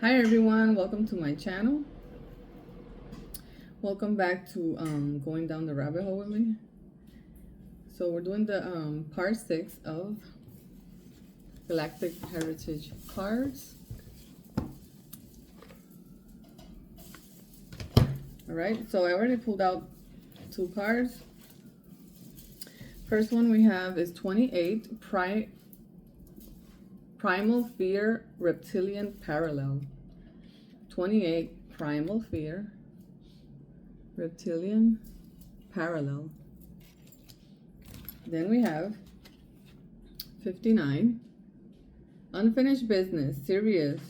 Hi everyone, welcome to my channel. Welcome back to going down the rabbit hole with me. So we're doing the part 6 of Galactic Heritage cards. Alright, so I already pulled out 2 cards. First one we have is 28, Primal Fear, Reptilian Parallel. 28, Primal Fear, Reptilian Parallel. Then we have 59, Unfinished Business, Serious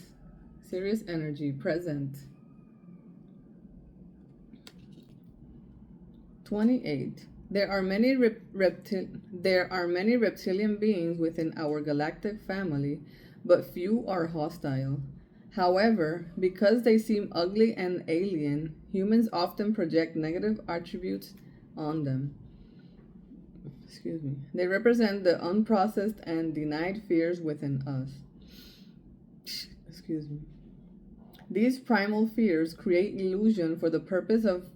Energy, Present. 28, there are many reptilian beings within our galactic family, but few are hostile. However, because they seem ugly and alien, humans often project negative attributes on them. They represent the unprocessed and denied fears within us. These primal fears create illusion for the purpose of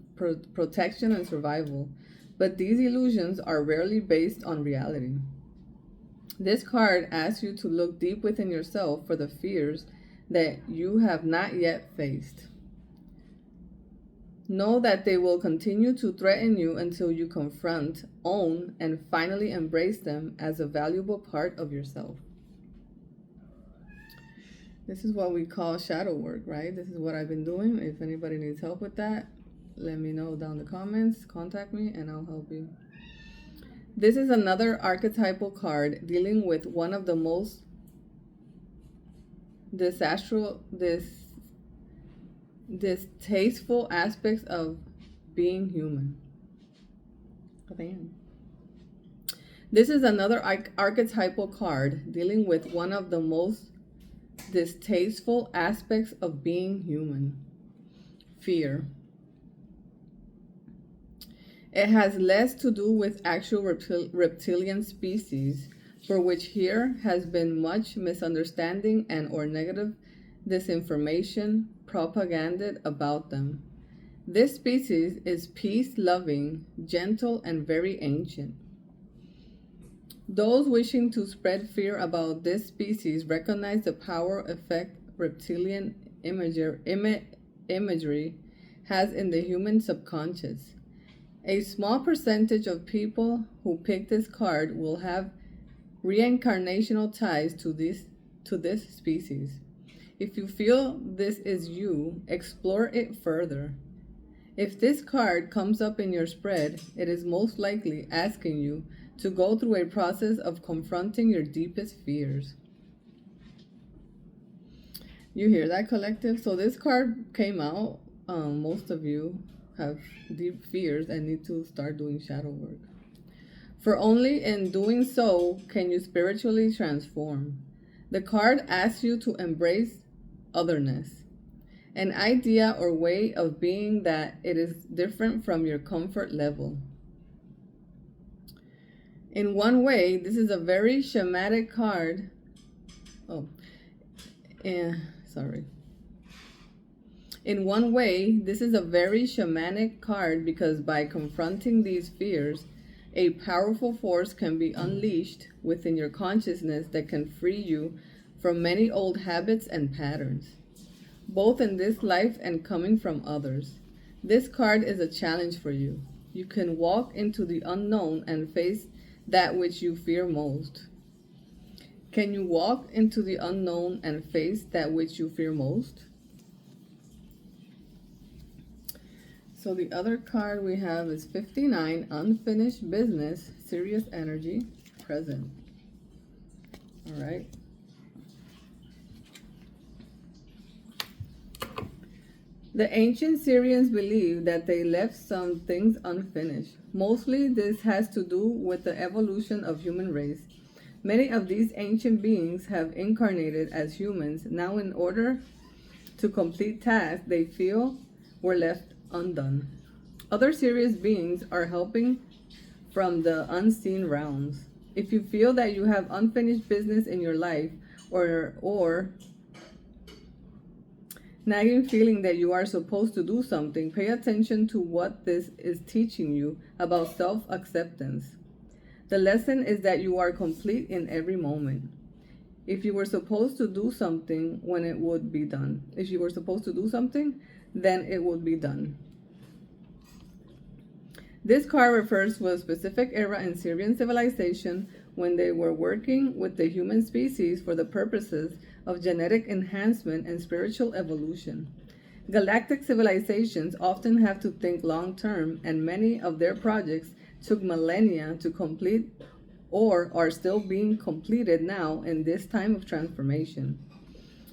protection and survival, but these illusions are rarely based on reality. This card asks you to look deep within yourself for the fears that you have not yet faced. Know that they will continue to threaten you until you confront, own, and finally embrace them as a valuable part of yourself. This is what we call shadow work, right? This is what I've been doing. If anybody needs help with that, let me know down in the comments. Contact me and I'll help you. This is another archetypal card dealing with one of the most distasteful aspects of being human. This is another archetypal card dealing with one of the most distasteful aspects of being human: fear. It has less to do with actual reptilian species, for which here has been much misunderstanding and or negative disinformation propagated about them. This species is peace-loving, gentle, and very ancient. Those wishing to spread fear about this species recognize the power effect reptilian imagery has in the human subconscious. A small percentage of people who pick this card will have reincarnational ties to this species. If you feel this is you, explore it further. If this card comes up in your spread, it is most likely asking you to go through a process of confronting your deepest fears. You hear that, collective? So this card came out. Most of you have deep fears and need to start doing shadow work. For only in doing so can you spiritually transform. The card asks you to embrace otherness, an idea or way of being that it is different from your comfort level. In one way, this is a very shamanic card. In one way, this is a very shamanic card because by confronting these fears, a powerful force can be unleashed within your consciousness that can free you from many old habits and patterns, both in this life and coming from others. This card is a challenge for you. You can walk into the unknown and face that which you fear most. Can you walk into the unknown and face that which you fear most? So the other card we have is 59, Unfinished Business, Serious Energy, Present. All right. The ancient Syrians believed that they left some things unfinished. Mostly this has to do with the evolution of human race. Many of these ancient beings have incarnated as humans now in order to complete tasks they feel were left undone. Other serious beings are helping from the unseen realms. If you feel that you have unfinished business in your life or nagging feeling that you are supposed to do something, pay attention to what this is teaching you about self-acceptance. The lesson is that you are complete in every moment. If you were supposed to do something, when it would be done. If you were supposed to do something, then it would be done. This card refers to a specific era in Syrian civilization when they were working with the human species for the purposes of genetic enhancement and spiritual evolution. Galactic civilizations often have to think long term, and many of their projects took millennia to complete or are still being completed now in this time of transformation.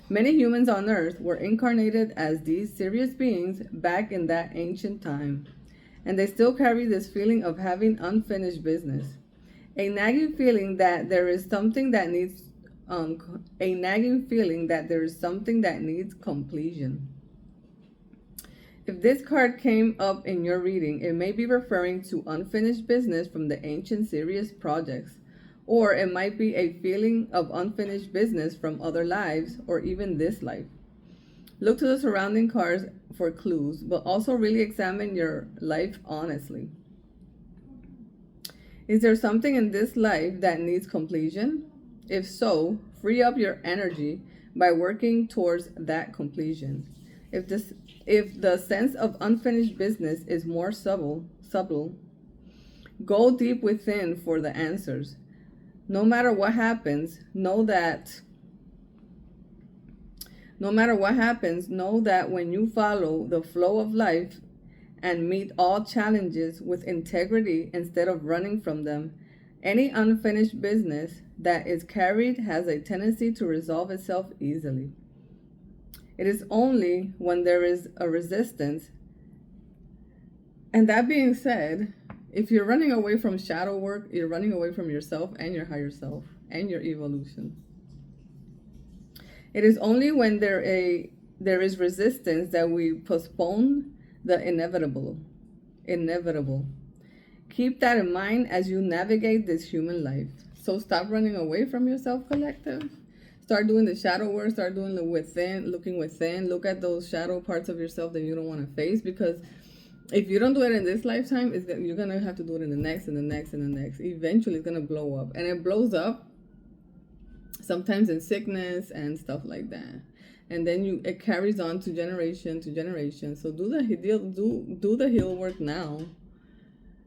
Many humans on Earth were incarnated as these serious beings back in that ancient time, and they still carry this feeling of having unfinished business. A nagging feeling that there is something that needs completion. If this card came up in your reading, it may be referring to unfinished business from the ancient serious projects, or it might be a feeling of unfinished business from other lives or even this life. Look to the surrounding cards for clues, but also really examine your life honestly. Is there something in this life that needs completion? If so, free up your energy by working towards that completion. If the sense of unfinished business is more subtle, go deep within for the answers. No matter what happens, know that when you follow the flow of life and meet all challenges with integrity instead of running from them, any unfinished business that is carried has a tendency to resolve itself easily. It is only when there is a resistance. And that being said, if you're running away from shadow work, you're running away from yourself and your higher self and your evolution. It is only when there is resistance that we postpone the inevitable. Keep that in mind as you navigate this human life. So stop running away from yourself, collective. Start doing the shadow work. Start doing the looking within. Look at those shadow parts of yourself that you don't want to face, because if you don't do it in this lifetime, you're going to have to do it in the next and the next and the next. Eventually, it's going to blow up. And it blows up sometimes in sickness and stuff like that. And then it carries on to generation to generation. So do the heal work now,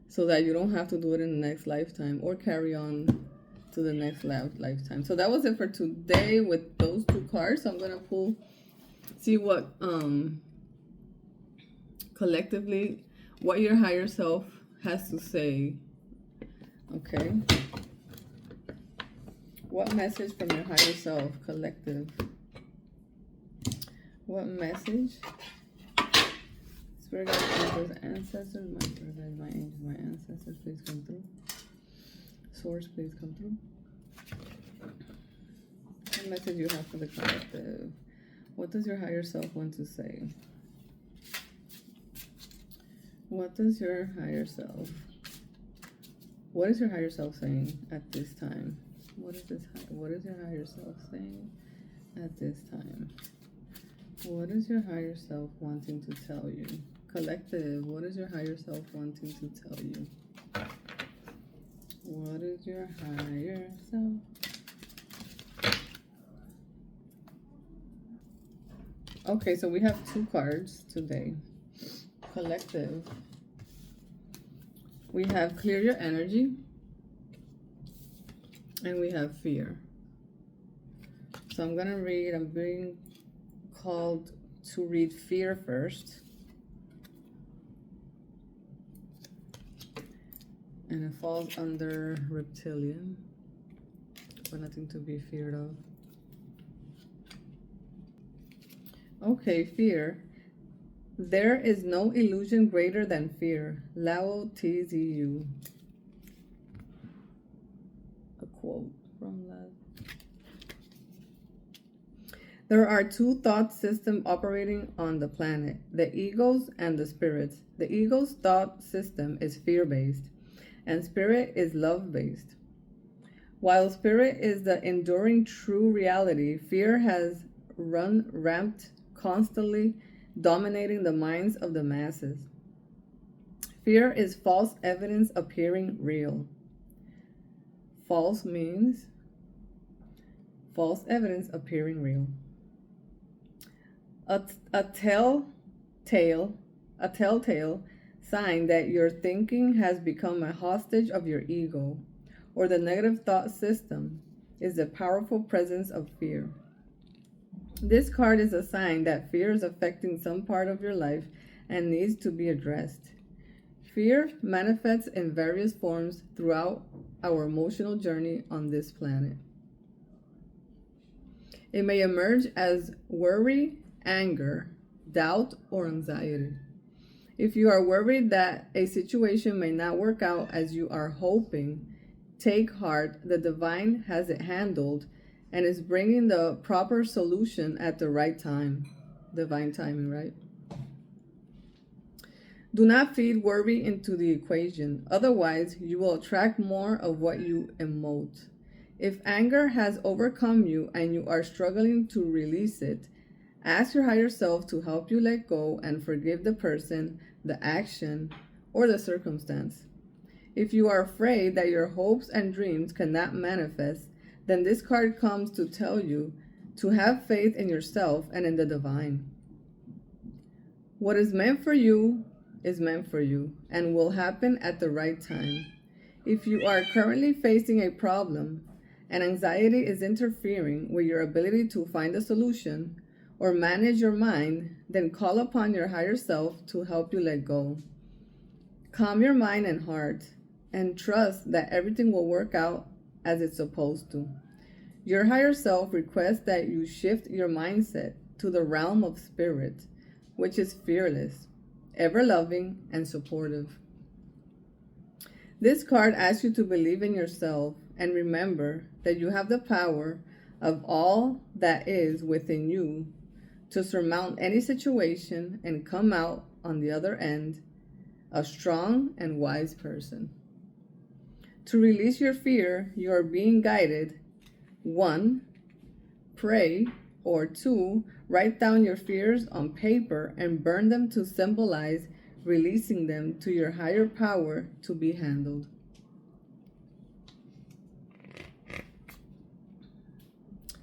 so that you don't have to do it in the next lifetime or carry on to the next lifetime. So that was it for today with those two cards. So I'm going to see what collectively, what your higher self has to say. Okay. What message from your higher self, collective? What message? Spirit guides, ancestors, my spirit guides, my angels, my ancestors, please come through. Source, please come through. What message you have for the collective? What does your higher self want to say? What does your higher self? What is your higher self saying at this time? What is your higher self saying at this time? What is your higher self wanting to tell you? Collective, what is your higher self wanting to tell you? What is your higher self? Okay, so we have two cards today. Collective. We have clear your energy. And we have fear. So I'm going to read, I'm being called to read fear first. And it falls under reptilian, but nothing to be feared of. Okay, fear. There is no illusion greater than fear. Lao Tzu. A quote from that. There are two thought systems operating on the planet, the egos and the spirits. The ego's thought system is fear-based, and spirit is love-based. While spirit is the enduring true reality, fear has run rampant constantly dominating the minds of the masses. Fear is false evidence appearing real. False means false evidence appearing real. A telltale sign that your thinking has become a hostage of your ego or the negative thought system is the powerful presence of fear. This card is a sign that fear is affecting some part of your life and needs to be addressed. Fear manifests in various forms throughout our emotional journey on this planet. It may emerge as worry, anger, doubt, or anxiety. If you are worried that a situation may not work out as you are hoping, take heart. The divine has it handled and is bringing the proper solution at the right time. Divine timing, right? Do not feed worry into the equation. Otherwise, you will attract more of what you emote. If anger has overcome you and you are struggling to release it, ask your higher self to help you let go and forgive the person, the action, or the circumstance. If you are afraid that your hopes and dreams cannot manifest, then this card comes to tell you to have faith in yourself and in the divine. What is meant for you is meant for you and will happen at the right time. If you are currently facing a problem and anxiety is interfering with your ability to find a solution or manage your mind, then call upon your higher self to help you let go. Calm your mind and heart and trust that everything will work out as it's supposed to. Your higher self requests that you shift your mindset to the realm of spirit, which is fearless, ever-loving, and supportive. This card asks you to believe in yourself and remember that you have the power of all that is within you to surmount any situation and come out on the other end a strong and wise person. To release your fear, you are being guided. 1. Pray, or 2. Write down your fears on paper and burn them to symbolize releasing them to your higher power to be handled.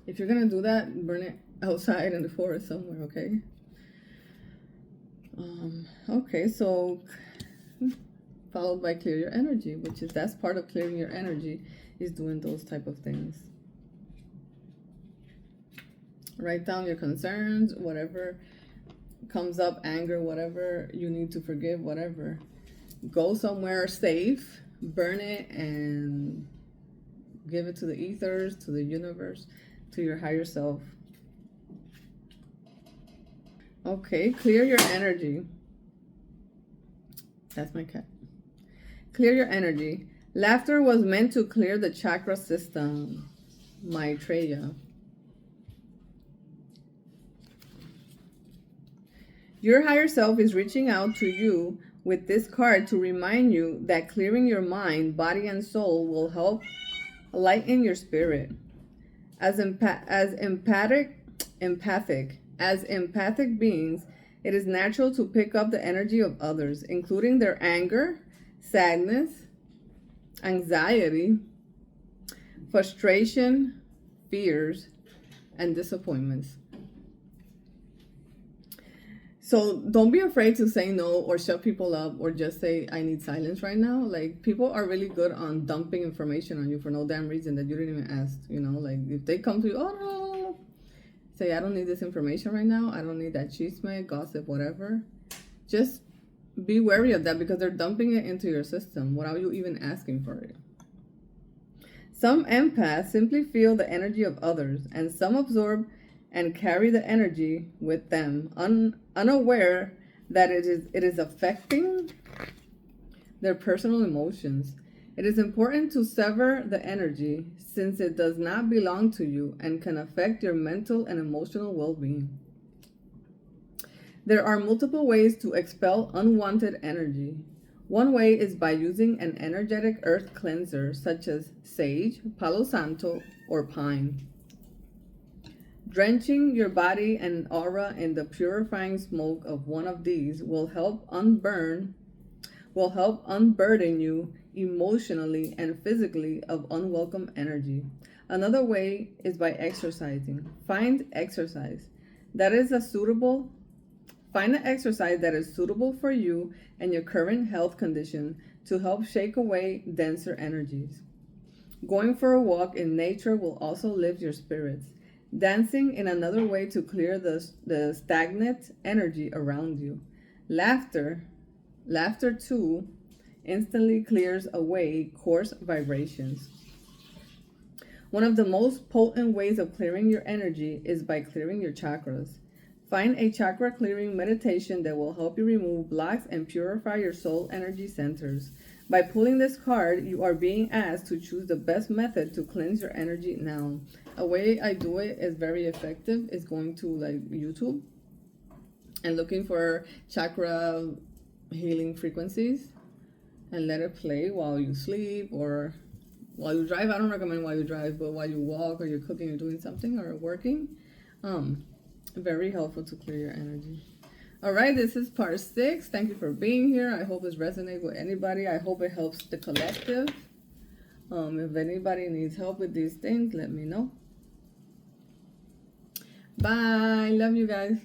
If you're going to do that, burn it outside in the forest somewhere, okay? Okay, so followed by clear your energy, that's part of clearing your energy, is doing those type of things. Write down your concerns, whatever comes up, anger, whatever you need to forgive, whatever. Go somewhere safe, burn it, and give it to the ethers, to the universe, to your higher self. Okay, clear your energy. That's my cat. Clear your energy. Laughter was meant to clear the chakra system. Maitreya. Your higher self is reaching out to you with this card to remind you that clearing your mind, body, and soul will help lighten your spirit. As empathic beings, it is natural to pick up the energy of others, including their anger, sadness, anxiety, frustration, fears, and disappointments. So don't be afraid to say no or shut people up or just say, I need silence right now. Like, people are really good on dumping information on you for no damn reason that you didn't even ask, you know? Like, if they come to you, oh, no, say, I don't need this information right now. I don't need that chisme, gossip, whatever. Just be wary of that because they're dumping it into your system without you even asking for it. Some empaths simply feel the energy of others, and some absorb and carry the energy with them, unaware that it is affecting their personal emotions. It is important to sever the energy since it does not belong to you and can affect your mental and emotional well-being. There are multiple ways to expel unwanted energy. One way is by using an energetic earth cleanser such as sage, palo santo, or pine. Drenching your body and aura in the purifying smoke of one of these will help unburden you emotionally and physically of unwelcome energy. Another way is by exercising. That is a suitable Find an exercise that is suitable for you and your current health condition to help shake away denser energies. Going for a walk in nature will also lift your spirits. Dancing in another way to clear the stagnant energy around you. Laughter too, instantly clears away coarse vibrations. One of the most potent ways of clearing your energy is by clearing your chakras. Find a chakra clearing meditation that will help you remove blocks and purify your soul energy centers. By pulling this card, you are being asked to choose the best method to cleanse your energy now. A way I do it is very effective is going to like YouTube and looking for chakra healing frequencies and let it play while you sleep or while you drive. I don't recommend while you drive, but while you walk or you're cooking or doing something or working. Very helpful to clear your energy. All right, this is part 6. Thank you for being here. I hope this resonates with anybody. I hope it helps the collective. If anybody needs help with these things, let me know. Bye. Love you guys.